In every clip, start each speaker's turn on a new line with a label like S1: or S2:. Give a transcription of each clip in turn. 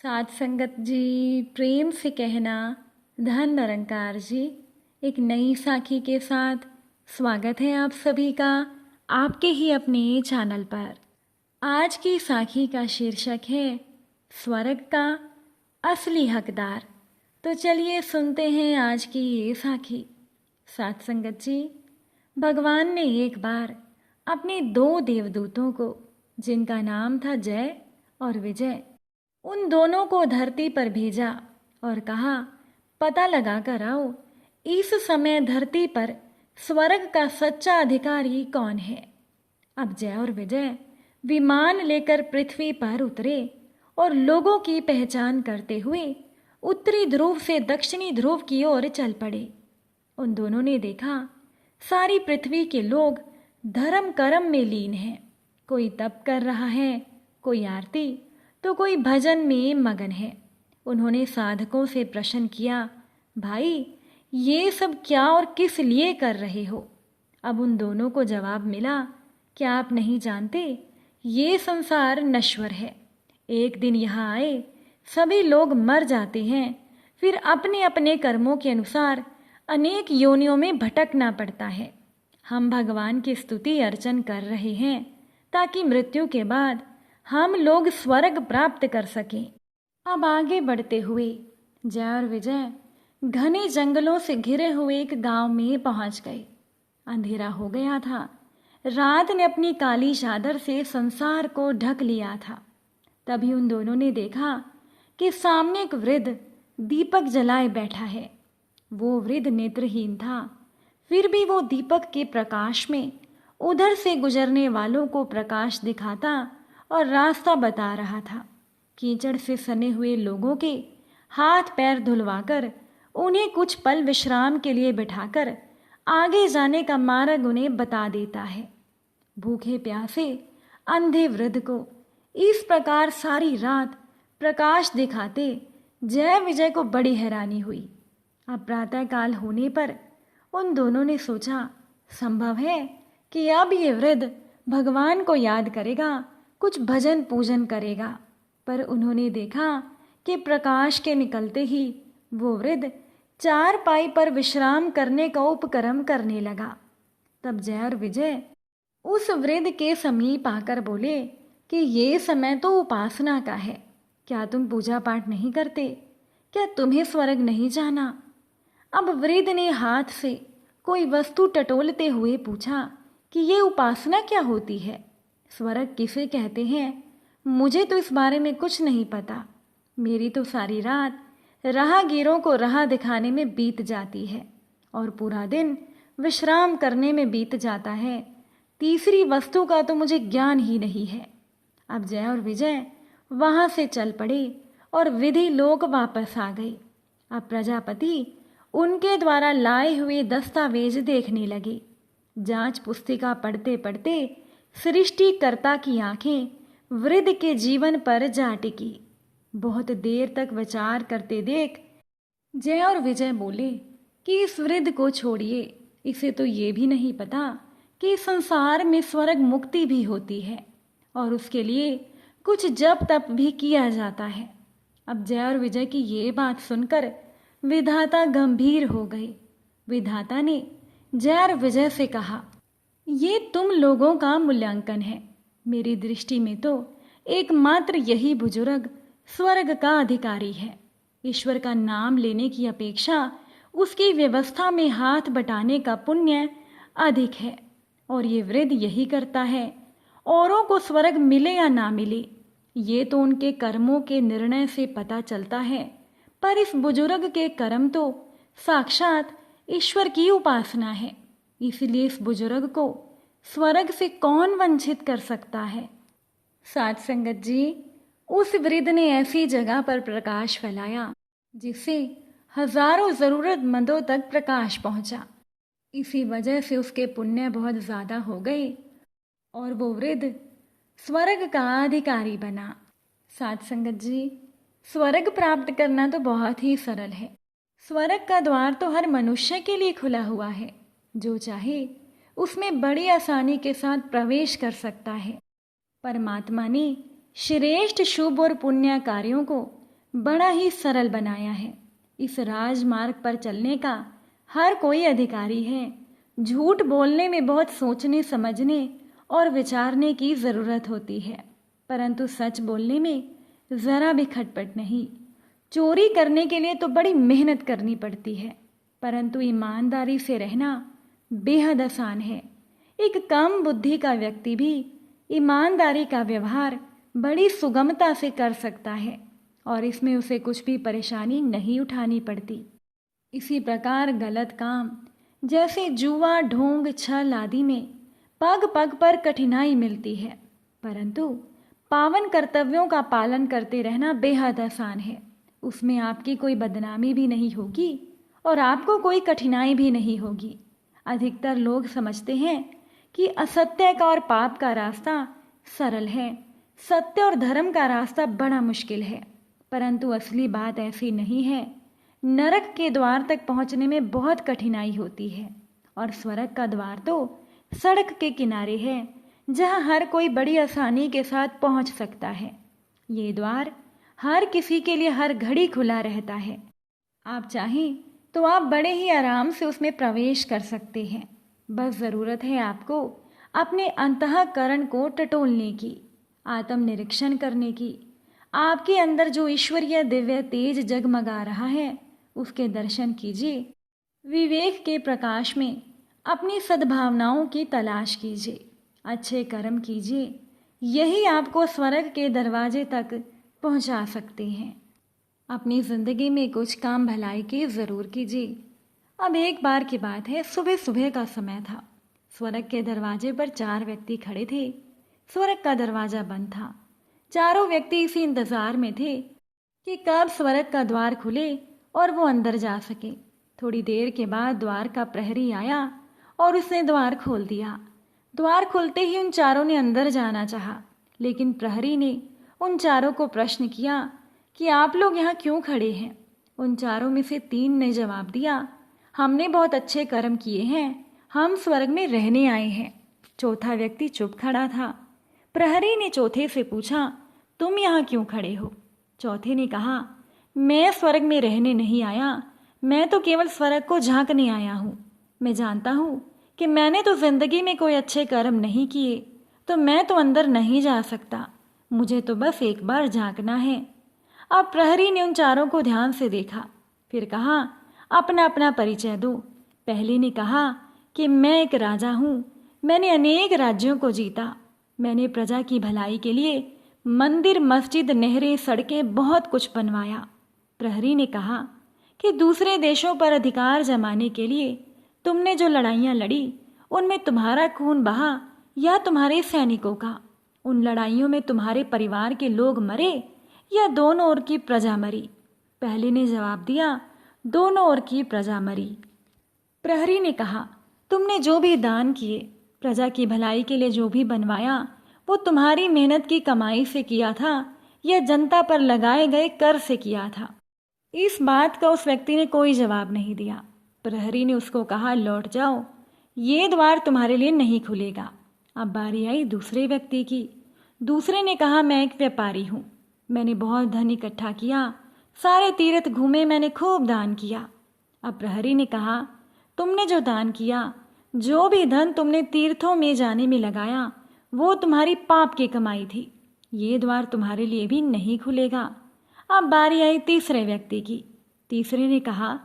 S1: साथ संगत जी, प्रेम से कहना धन निरंकार जी। एक नई साखी के साथ स्वागत है आप सभी का आपके ही अपने चैनल पर। आज की साखी का शीर्षक है स्वर्ग का असली हकदार। तो चलिए सुनते हैं आज की ये साखी। साथ संगत जी, भगवान ने एक बार अपने दो देवदूतों को, जिनका नाम था जय और विजय, उन दोनों को धरती पर भेजा और कहा, पता लगा कर आओ इस समय धरती पर स्वर्ग का सच्चा अधिकारी कौन है। अब जय और विजय विमान लेकर पृथ्वी पर उतरे और लोगों की पहचान करते हुए उत्तरी ध्रुव से दक्षिणी ध्रुव की ओर चल पड़े। उन दोनों ने देखा सारी पृथ्वी के लोग धर्म कर्म में लीन हैं। कोई तप कर रहा है, कोई आरती, तो कोई भजन में मगन है। उन्होंने साधकों से प्रश्न किया, भाई ये सब क्या और किस लिए कर रहे हो। अब उन दोनों को जवाब मिला, क्या आप नहीं जानते, ये संसार नश्वर है। एक दिन यहाँ आए सभी लोग मर जाते हैं, फिर अपने अपने कर्मों के अनुसार अनेक योनियों में भटकना पड़ता है। हम भगवान की स्तुति अर्चन कर रहे हैं ताकि मृत्यु के बाद हम लोग स्वर्ग प्राप्त कर सकें। अब आगे बढ़ते हुए जय और विजय घने जंगलों से घिरे हुए एक गांव में पहुंच गए। अंधेरा हो गया था। रात ने अपनी काली चादर से संसार को ढक लिया था। तभी उन दोनों ने देखा कि सामने एक वृद्ध दीपक जलाए बैठा है। वो वृद्ध नेत्रहीन था, फिर भी वो दीपक के प्रकाश में उधर से गुजरने वालों को प्रकाश दिखाता और रास्ता बता रहा था। कीचड़ से सने हुए लोगों के हाथ पैर धुलवाकर उन्हें कुछ पल विश्राम के लिए बिठाकर आगे जाने का मार्ग उन्हें बता देता है। भूखे प्यासे अंधे वृद्ध को इस प्रकार सारी रात प्रकाश दिखाते जय विजय को बड़ी हैरानी हुई। अब प्रातःकाल होने पर उन दोनों ने सोचा, संभव है कि अब ये वृद्ध भगवान को याद करेगा, कुछ भजन पूजन करेगा। पर उन्होंने देखा कि प्रकाश के निकलते ही वो वृद्ध चारपाई पर विश्राम करने का उपक्रम करने लगा। तब जय और विजय उस वृद्ध के समीप आकर बोले कि ये समय तो उपासना का है, क्या तुम पूजा पाठ नहीं करते, क्या तुम्हें स्वर्ग नहीं जाना। अब वृद्ध ने हाथ से कोई वस्तु टटोलते हुए पूछा कि ये उपासना क्या होती है, स्वर्ग किसे कहते हैं, मुझे तो इस बारे में कुछ नहीं पता। मेरी तो सारी रात राहगीरों को राह दिखाने में बीत जाती है और पूरा दिन विश्राम करने में बीत जाता है। तीसरी वस्तु का तो मुझे ज्ञान ही नहीं है। अब जय और विजय वहाँ से चल पड़े और विधि लोक वापस आ गए। अब प्रजापति उनके द्वारा लाए हुए दस्तावेज देखने लगे। जांच पुस्तिका पढ़ते पढ़ते सृष्टिकर्ता की आंखें वृद्ध के जीवन पर जा टिकी। बहुत देर तक विचार करते देख जय और विजय बोले कि इस वृद्ध को छोड़िए, इसे तो ये भी नहीं पता कि संसार में स्वर्ग मुक्ति भी होती है और उसके लिए कुछ जप तप भी किया जाता है। अब जय और विजय की ये बात सुनकर विधाता गंभीर हो गए। विधाता ने जय और विजय से कहा, ये तुम लोगों का मूल्यांकन है। मेरी दृष्टि में तो एकमात्र यही बुजुर्ग स्वर्ग का अधिकारी है। ईश्वर का नाम लेने की अपेक्षा उसकी व्यवस्था में हाथ बटाने का पुण्य अधिक है और ये वृद्ध यही करता है। औरों को स्वर्ग मिले या ना मिले ये तो उनके कर्मों के निर्णय से पता चलता है, पर इस बुजुर्ग के कर्म तो साक्षात ईश्वर की उपासना है। इसलिए इस बुजुर्ग को स्वर्ग से कौन वंचित कर सकता है। साथ संगत जी, उस वृद्ध ने ऐसी जगह पर प्रकाश फैलाया जिससे हजारों जरूरतमंदों तक प्रकाश पहुंचा। इसी वजह से उसके पुण्य बहुत ज़्यादा हो गए और वो वृद्ध स्वर्ग का अधिकारी बना। साथ संगत जी, स्वर्ग प्राप्त करना तो बहुत ही सरल है। स्वर्ग का द्वार तो हर मनुष्य के लिए खुला हुआ है, जो चाहे उसमें बड़ी आसानी के साथ प्रवेश कर सकता है। परमात्मा ने श्रेष्ठ शुभ और पुण्य कार्यों को बड़ा ही सरल बनाया है। इस राजमार्ग पर चलने का हर कोई अधिकारी है। झूठ बोलने में बहुत सोचने समझने और विचारने की ज़रूरत होती है, परंतु सच बोलने में ज़रा भी खटपट नहीं। चोरी करने के लिए तो बड़ी मेहनत करनी पड़ती है, परंतु ईमानदारी से रहना बेहद आसान है। एक कम बुद्धि का व्यक्ति भी ईमानदारी का व्यवहार बड़ी सुगमता से कर सकता है और इसमें उसे कुछ भी परेशानी नहीं उठानी पड़ती। इसी प्रकार गलत काम जैसे जुआ, ढोंग, छल आदि में पग पग पर कठिनाई मिलती है, परंतु पावन कर्तव्यों का पालन करते रहना बेहद आसान है। उसमें आपकी कोई बदनामी भी नहीं होगी और आपको कोई कठिनाई भी नहीं होगी। अधिकतर लोग समझते हैं कि असत्य का और पाप का रास्ता सरल है, सत्य और धर्म का रास्ता बड़ा मुश्किल है, परंतु असली बात ऐसी नहीं है। नरक के द्वार तक पहुंचने में बहुत कठिनाई होती है और स्वर्ग का द्वार तो सड़क के किनारे है, जहां हर कोई बड़ी आसानी के साथ पहुंच सकता है। ये द्वार हर किसी के लिए हर घड़ी खुला रहता है। आप चाहें तो आप बड़े ही आराम से उसमें प्रवेश कर सकते हैं। बस ज़रूरत है आपको अपने अंतःकरण को टटोलने की, आत्मनिरीक्षण करने की। आपके अंदर जो ईश्वरीय दिव्य तेज जगमगा रहा है उसके दर्शन कीजिए। विवेक के प्रकाश में अपनी सद्भावनाओं की तलाश कीजिए, अच्छे कर्म कीजिए। यही आपको स्वर्ग के दरवाजे तक पहुंचा सकते हैं। अपनी ज़िंदगी में कुछ काम भलाई के ज़रूर कीजिए। अब एक बार की बात है, सुबह सुबह का समय था। स्वर्ग के दरवाजे पर 4 व्यक्ति खड़े थे। स्वर्ग का दरवाज़ा बंद था। चारों व्यक्ति इसी इंतज़ार में थे कि कब स्वर्ग का द्वार खुले और वो अंदर जा सके। थोड़ी देर के बाद द्वार का प्रहरी आया और उसने द्वार खोल दिया। द्वार खुलते ही उन चारों ने अंदर जाना चाहा, लेकिन प्रहरी ने उन चारों को प्रश्न किया कि आप लोग यहाँ क्यों खड़े हैं। उन चारों में से 3 ने जवाब दिया, हमने बहुत अच्छे कर्म किए हैं, हम स्वर्ग में रहने आए हैं। चौथा व्यक्ति चुप खड़ा था। प्रहरी ने चौथे से पूछा, तुम यहाँ क्यों खड़े हो। चौथे ने कहा, मैं स्वर्ग में रहने नहीं आया, मैं तो केवल स्वर्ग को झांकने आया हूँ। मैं जानता हूँ कि मैंने तो जिंदगी में कोई अच्छे कर्म नहीं किए, तो मैं तो अंदर नहीं जा सकता। मुझे तो बस एक बार झांकना है। अब प्रहरी ने उन चारों को ध्यान से देखा, फिर कहा, अपना अपना परिचय दो। पहले ने कहा कि मैं एक राजा हूँ, मैंने अनेक राज्यों को जीता, मैंने प्रजा की भलाई के लिए मंदिर, मस्जिद, नहरें, सड़कें बहुत कुछ बनवाया। प्रहरी ने कहा कि दूसरे देशों पर अधिकार जमाने के लिए तुमने जो लड़ाइयाँ लड़ी, उनमें तुम्हारा खून बहा या तुम्हारे सैनिकों का। उन लड़ाइयों में तुम्हारे परिवार के लोग मरे या दोनों ओर की प्रजा मरी। पहले ने जवाब दिया, दोनों ओर की प्रजा मरी। प्रहरी ने कहा, तुमने जो भी दान किए, प्रजा की भलाई के लिए जो भी बनवाया, वो तुम्हारी मेहनत की कमाई से किया था या जनता पर लगाए गए कर से किया था। इस बात का उस व्यक्ति ने कोई जवाब नहीं दिया। प्रहरी ने उसको कहा, लौट जाओ, ये द्वार तुम्हारे लिए नहीं खुलेगा। अब बारी आई दूसरे व्यक्ति की। दूसरे ने कहा, मैं एक व्यापारी हूँ, मैंने बहुत धन इकट्ठा किया, सारे तीर्थ घूमे, मैंने खूब दान किया। अब प्रहरी ने कहा, तुमने जो दान किया, जो भी धन तुमने तीर्थों में जाने में लगाया, वो तुम्हारी पाप की कमाई थी, ये द्वार तुम्हारे लिए भी नहीं खुलेगा। अब बारी आई तीसरे व्यक्ति की। तीसरे ने कहा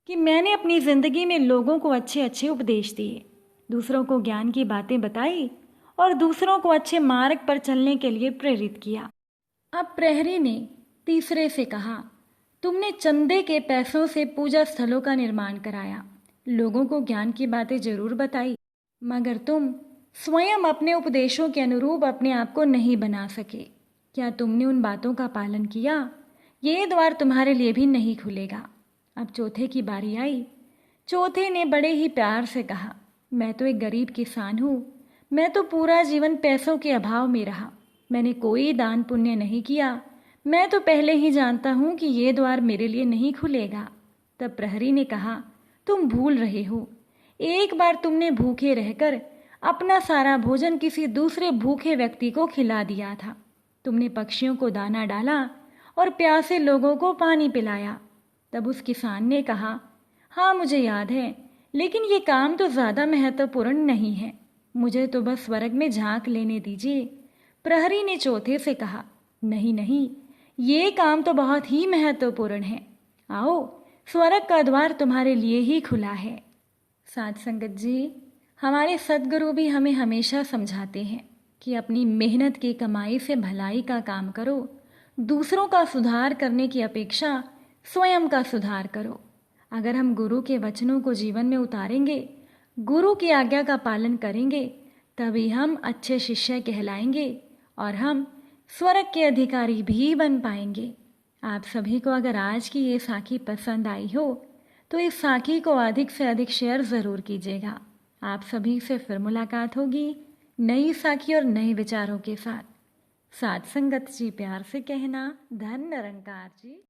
S1: कि मैंने अपनी ज़िंदगी में लोगों को अच्छे अच्छे उपदेश दिए, दूसरों को ज्ञान की बातें बताई और दूसरों को अच्छे मार्ग पर चलने के लिए प्रेरित किया। अब प्रहरी ने तीसरे से कहा, तुमने चंदे के पैसों से पूजा स्थलों का निर्माण कराया, लोगों को ज्ञान की बातें जरूर बताई, मगर तुम स्वयं अपने उपदेशों के अनुरूप अपने आप को नहीं बना सके। क्या तुमने उन बातों का पालन किया? ये द्वार तुम्हारे लिए भी नहीं खुलेगा। अब चौथे की बारी आई। चौथे ने बड़े ही प्यार से कहा, मैं तो एक गरीब किसान हूँ, मैं तो पूरा जीवन पैसों के अभाव में रहा, मैंने कोई दान पुण्य नहीं किया, मैं तो पहले ही जानता हूँ कि ये द्वार मेरे लिए नहीं खुलेगा। तब प्रहरी ने कहा, तुम भूल रहे हो, एक बार तुमने भूखे रहकर अपना सारा भोजन किसी दूसरे भूखे व्यक्ति को खिला दिया था। तुमने पक्षियों को दाना डाला और प्यासे लोगों को पानी पिलाया। तब उस किसान ने कहा, हाँ मुझे याद है, लेकिन ये काम तो ज़्यादा महत्वपूर्ण नहीं है, मुझे तो बस स्वर्ग में झांक लेने दीजिए। प्रहरी ने चौथे से कहा, नहीं नहीं, ये काम तो बहुत ही महत्वपूर्ण है। आओ, स्वर्ग का द्वार तुम्हारे लिए ही खुला है। साध संगत जी, हमारे सद्गुरु भी हमें हमेशा समझाते हैं कि अपनी मेहनत की कमाई से भलाई का काम करो, दूसरों का सुधार करने की अपेक्षा स्वयं का सुधार करो। अगर हम गुरु के वचनों को जीवन में उतारेंगे, गुरु की आज्ञा का पालन करेंगे, तभी हम अच्छे शिष्य कहलाएंगे और हम स्वर्ग के अधिकारी भी बन पाएंगे। आप सभी को अगर आज की ये साखी पसंद आई हो तो इस साखी को अधिक से अधिक शेयर ज़रूर कीजिएगा। आप सभी से फिर मुलाकात होगी नई साखी और नए विचारों के साथ। साध संगत जी प्यार से कहना, धन निरंकार जी।